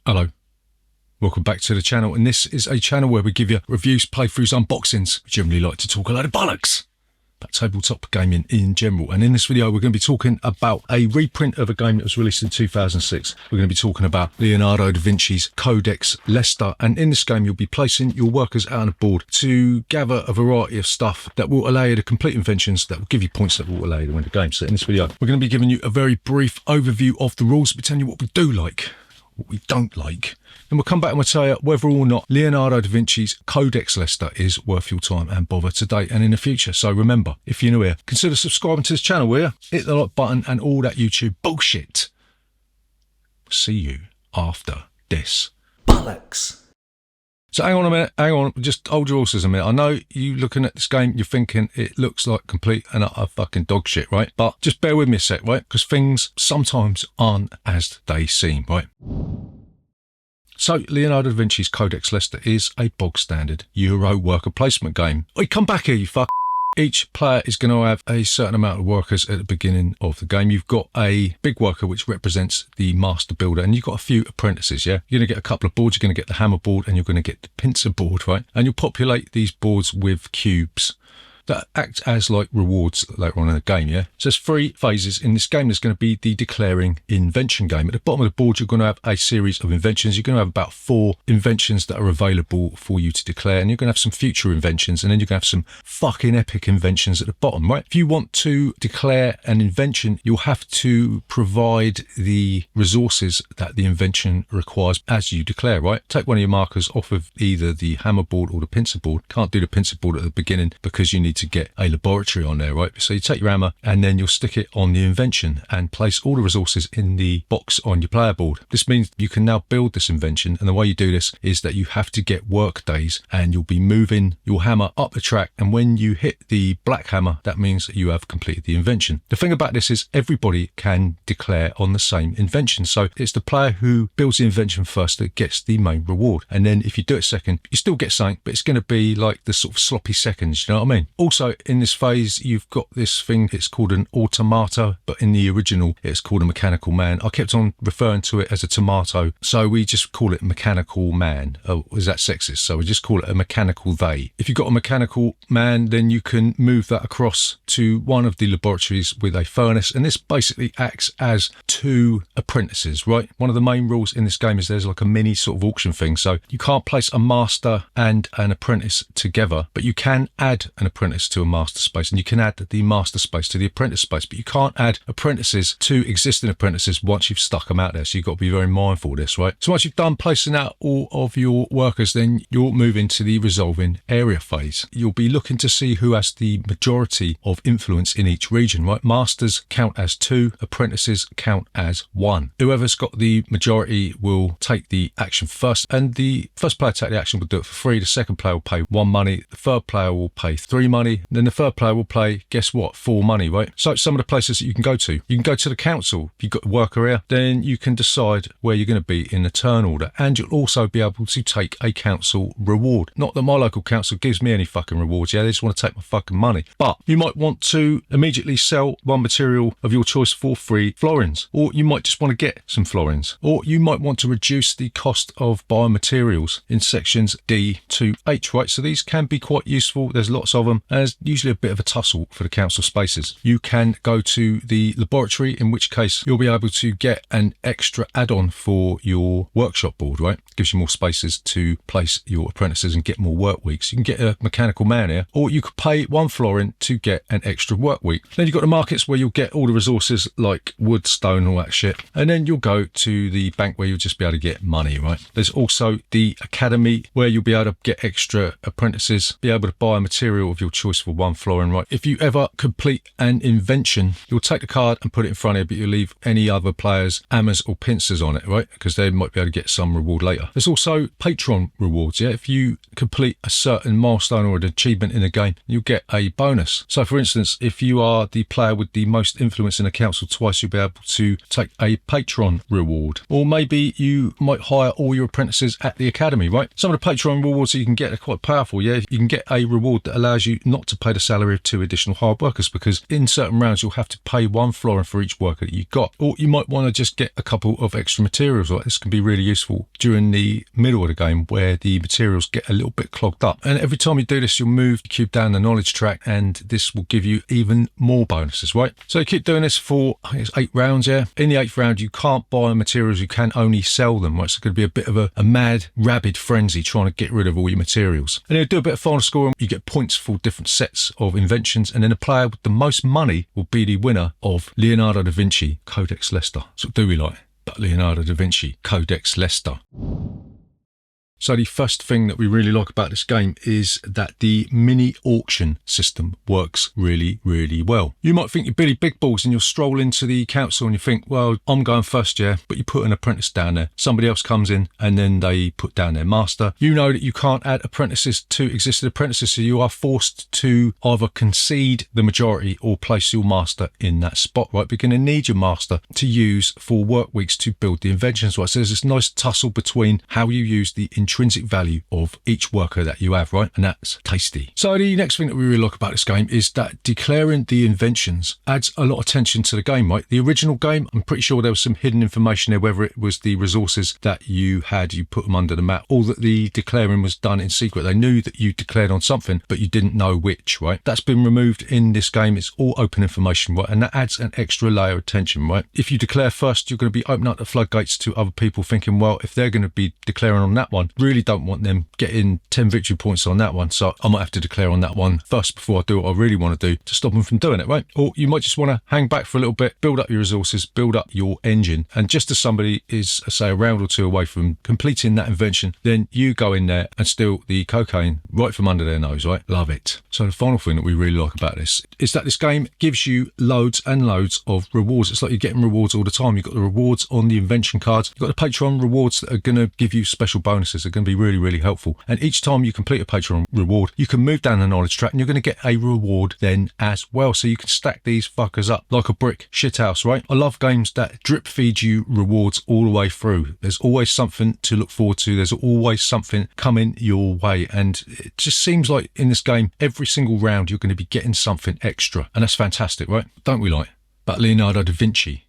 Hello, welcome back to the channel, and this is a channel where we give you reviews, playthroughs, unboxings. We generally like to talk a load of bollocks about tabletop gaming in general, and in this video we're going to be talking about a reprint of a game that was released in 2006. We're going to be talking about Leonardo Da Vinci's Codex Leicester, and in this game you'll be placing your workers out on a board to gather a variety of stuff that will allow you to complete inventions that will give you points that will allow you to win the game. So in this video we're going to be giving you a very brief overview of the rules, be telling you what we do like, what we don't like, and we'll come back and we'll tell you whether or not Leonardo Da Vinci's Codex Leicester is worth your time and bother today and in the future. So remember, if you're new here, consider subscribing to this channel, will you? Hit the like button and all that YouTube bullshit. See you after this. Bollocks. So hang on a minute, hang on, just hold your horses a minute. I know you looking at this game, you're thinking it looks like complete and utter fucking dog shit, right? But just bear with me a sec, right? Because things sometimes aren't as they seem, right? So Leonardo Da Vinci's Codex Leicester is a bog standard Euro worker placement game. Oi, come back here, you fuck. Each player is going to have a certain amount of workers at the beginning of the game. You've got a big worker which represents the master builder, and you've got a few apprentices, yeah? You're going to get a couple of boards, you're going to get the hammer board, and you're going to get the pincer board, right? And you'll populate these boards with cubes that act as like rewards later on in the game, yeah? So there's 3 phases in this game. There's going to be the declaring invention game. At the bottom of the board, you're going to have a series of inventions. You're going to have about 4 inventions that are available for you to declare, and you're going to have some future inventions, and then you're going to have some fucking epic inventions at the bottom, right? If you want to declare an invention, you'll have to provide the resources that the invention requires as you declare, right? Take one of your markers off of either the hammer board or the pincer board. Can't do the pincer board at the beginning because you need to get a laboratory on there, right? So you take your hammer and then you'll stick it on the invention and place all the resources in the box on your player board. This means you can now build this invention, and the way you do this is that you have to get work days, and you'll be moving your hammer up the track, and when you hit the black hammer, that means that you have completed the invention. The thing about this is everybody can declare on the same invention, so it's the player who builds the invention first that gets the main reward, and then if you do it second, you still get something, but it's going to be like the sort of sloppy seconds, you know what I mean? Also, in this phase, you've got this thing, it's called an automata, but in the original, it's called a mechanical man. I kept on referring to it as a tomato, so we just call it mechanical man. Oh, is that sexist? So we just call it a mechanical they. If you've got a mechanical man, then you can move that across to one of the laboratories with a furnace, and this basically acts as 2 apprentices, right? One of the main rules in this game is there's like a mini sort of auction thing, so you can't place a master and an apprentice together, but you can add an apprentice to a master space, and you can add the master space to the apprentice space, but you can't add apprentices to existing apprentices once you've stuck them out there, so you've got to be very mindful of this, right? So once you've done placing out all of your workers, then you'll move into the resolving area phase. You'll be looking to see who has the majority of influence in each region, right? Masters count as 2, apprentices count as 1. Whoever's got the majority will take the action first, and the first player to take the action will do it for free. The second player will pay 1 money, the third player will pay 3 money, then the third player will play, guess what, 4 money, right? So some of the places that you can go to the council. If you've got a worker here, then you can decide where you're going to be in the turn order, and you'll also be able to take a council reward. Not that my local council gives me any fucking rewards, yeah, they just want to take my fucking money. But you might want to immediately sell one material of your choice for 3 florins, or you might just want to get some florins, or you might want to reduce the cost of biomaterials in sections D to H, right? So these can be quite useful. There's lots of them. There's usually a bit of a tussle for the council spaces. You can go to the laboratory, in which case you'll be able to get an extra add-on for your workshop board, right? Gives you more spaces to place your apprentices and get more work weeks. You can get a mechanical man here, or you could pay 1 florin to get an extra work week. Then you've got the markets where you'll get all the resources like wood, stone, all that shit. And then you'll go to the bank where you'll just be able to get money, right? There's also the academy where you'll be able to get extra apprentices, be able to buy a material of your choice for 1 florin, right? If you ever complete an invention, you'll take the card and put it in front of you, but you'll leave any other players' hammers or pincers on it, right? Because they might be able to get some reward later. There's also patron rewards, yeah? If you complete a certain milestone or an achievement in a game, you'll get a bonus. So for instance, if you are the player with the most influence in the council twice, you'll be able to take a patron reward. Or maybe you might hire all your apprentices at the academy, right? Some of the patron rewards that you can get are quite powerful, yeah? You can get a reward that allows you not to pay the salary of 2 additional hard workers, because in certain rounds you'll have to pay 1 florin for each worker that you've got. Or you might want to just get a couple of extra materials. Right? This can be really useful during the middle of the game where the materials get a little bit clogged up. And every time you do this, you'll move the cube down the knowledge track, and this will give you even more bonuses, right? So you keep doing this for, I think it's 8 rounds, yeah? In the 8th round, you can't buy materials, you can only sell them, right? So it's going to be a bit of a mad, rabid frenzy trying to get rid of all your materials. And then you do a bit of final scoring, you get points for different sets of inventions, and then the player with the most money will be the winner of Leonardo Da Vinci Codex Leicester. So what do we like? But Leonardo Da Vinci Codex Leicester. So the first thing that we really like about this game is that the mini auction system works really, really well. You might think you're Billy Big Balls and you'll stroll into the council and you think, well, I'm going first, yeah, but you put an apprentice down there. Somebody else comes in and then they put down their master. You know that you can't add apprentices to existing apprentices, so you are forced to either concede the majority or place your master in that spot, right? But you're going to need your master to use for work weeks to build the inventions, right? So there's this nice tussle between how you use the intrinsic value of each worker that you have, right? And that's tasty. So the next thing that we really like about this game is that declaring the inventions adds a lot of tension to the game, right? The original game, I'm pretty sure there was some hidden information there, whether it was the resources that you had, you put them under the map, or that the declaring was done in secret. They knew that you declared on something, but you didn't know which, right? That's been removed in this game. It's all open information, right? And that adds an extra layer of tension, right? If you declare first, you're going to be opening up the floodgates to other people thinking, well, if they're going to be declaring on that one, really don't want them getting 10 victory points on that one, so I might have to declare on that one first before I do what I really want to do to stop them from doing it, right? Or you might just want to hang back for a little bit, build up your resources, build up your engine, and just as somebody is, say, a round or 2 away from completing that invention, then you go in there and steal the cocaine right from under their nose, right? Love it. So the final thing that we really like about this is that this game gives you loads and loads of rewards. It's like you're getting rewards all the time. You've got the rewards on the invention cards. You've got the Patreon rewards that are going to give you special bonuses. They're going to be really, really helpful. And each time you complete a Patreon reward, you can move down the knowledge track and you're going to get a reward then as well. So you can stack these fuckers up like a brick shithouse, right? I love games that drip feed you rewards all the way through. There's always something to look forward to. There's always something coming your way. And it just seems like in this game, every single round, you're going to be getting something extra. And that's fantastic, right? Don't we like? But Leonardo Da Vinci.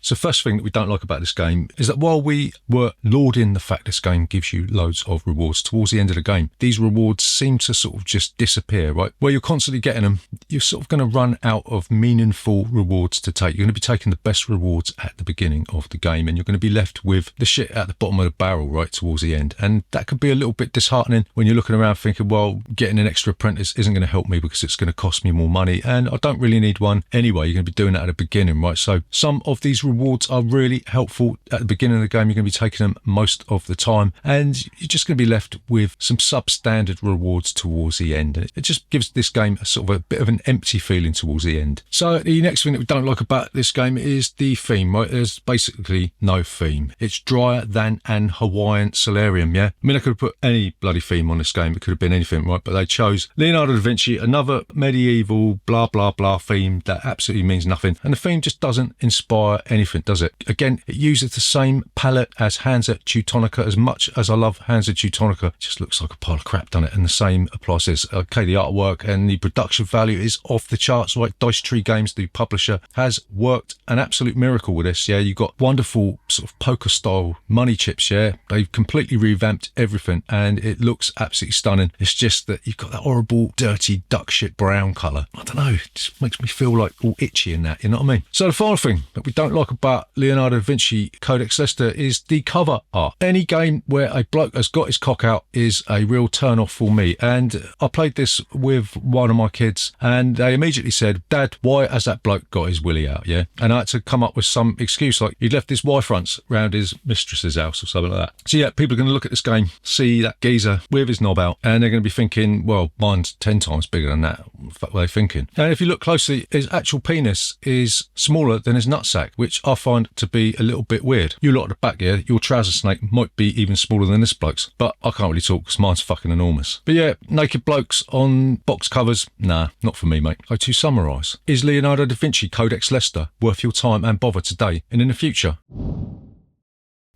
So first thing that we don't like about this game is that while we were lauding the fact this game gives you loads of rewards, towards the end of the game, these rewards seem to sort of just disappear, right? Where you're constantly getting them, you're sort of going to run out of meaningful rewards to take. You're going to be taking the best rewards at the beginning of the game, and you're going to be left with the shit at the bottom of the barrel, right, towards the end. And that could be a little bit disheartening when you're looking around thinking, well, getting an extra apprentice isn't going to help me because it's going to cost me more money, and I don't really need one anyway. You're going to be doing that at the beginning, right? So some of these rewards are really helpful at the beginning of the game. You're going to be taking them most of the time, and you're just going to be left with some substandard rewards towards the end. And it just gives this game a sort of a bit of an empty feeling towards the end. So the next thing that we don't like about this game is the theme, right? There's basically no theme. It's drier than an Hawaiian solarium, yeah? I mean, I could have put any bloody theme on this game. It could have been anything, right? But they chose Leonardo da Vinci, another medieval blah, blah, blah theme that absolutely means nothing. And the theme just doesn't inspire anything, does it? Again, it uses the same palette as Hansa Teutonica. As much as I love Hansa Teutonica, it just looks like a pile of crap, doesn't it? And the same applies to this. Okay, the artwork and the production value is off the charts, right? Dice Tree Games, the publisher, has worked an absolute miracle with this, yeah? You've got wonderful sort of poker-style money chips, yeah? They've completely revamped everything, and it looks absolutely stunning. It's just that you've got that horrible, dirty, duck shit brown colour. I don't know, it just makes me feel like all itchy in that, you know what I mean? So the final thing that we don't like about Leonardo da Vinci Codex Leicester is the cover art. Any game where a bloke has got his cock out is a real turn off for me. And I played this with one of my kids and they immediately said, Dad, why has that bloke got his willy out? Yeah. And I had to come up with some excuse like he'd left his Y-fronts round his mistress's house or something like that. So yeah, people are going to look at this game, see that geezer with his knob out, and they're going to be thinking, well, mine's 10 times bigger than that. What the fuck were they thinking? And if you look closely, his actual penis is smaller than his nutsack, which I find to be a little bit weird. You lot at the back here, your trouser snake might be even smaller than this bloke's, but I can't really talk because mine's fucking enormous. But yeah, naked blokes on box covers, nah, not for me, mate. So to summarise, is Leonardo da Vinci Codex Leicester worth your time and bother today and in the future?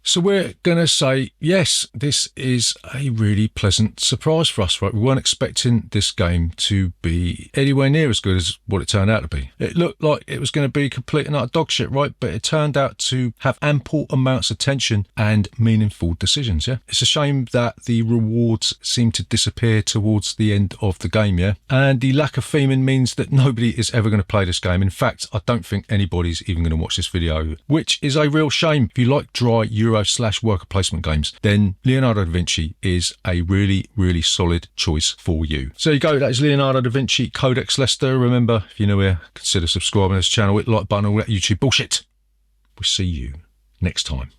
So we're going to say, yes, this is a really pleasant surprise for us, right? We weren't expecting this game to be anywhere near as good as what it turned out to be. It looked like it was going to be complete and utter dog shit, right? But it turned out to have ample amounts of tension and meaningful decisions, yeah? It's a shame that the rewards seem to disappear towards the end of the game, yeah? And the lack of theming means that nobody is ever going to play this game. In fact, I don't think anybody's even going to watch this video, which is a real shame. If you like dry Euro/worker placement games, then Leonardo Da Vinci is a really, really solid choice for you. So there you go. That is Leonardo Da Vinci Codex Leicester. Remember, if you're new here, consider subscribing to this channel, hit the like button, all that YouTube bullshit. We'll see you next time.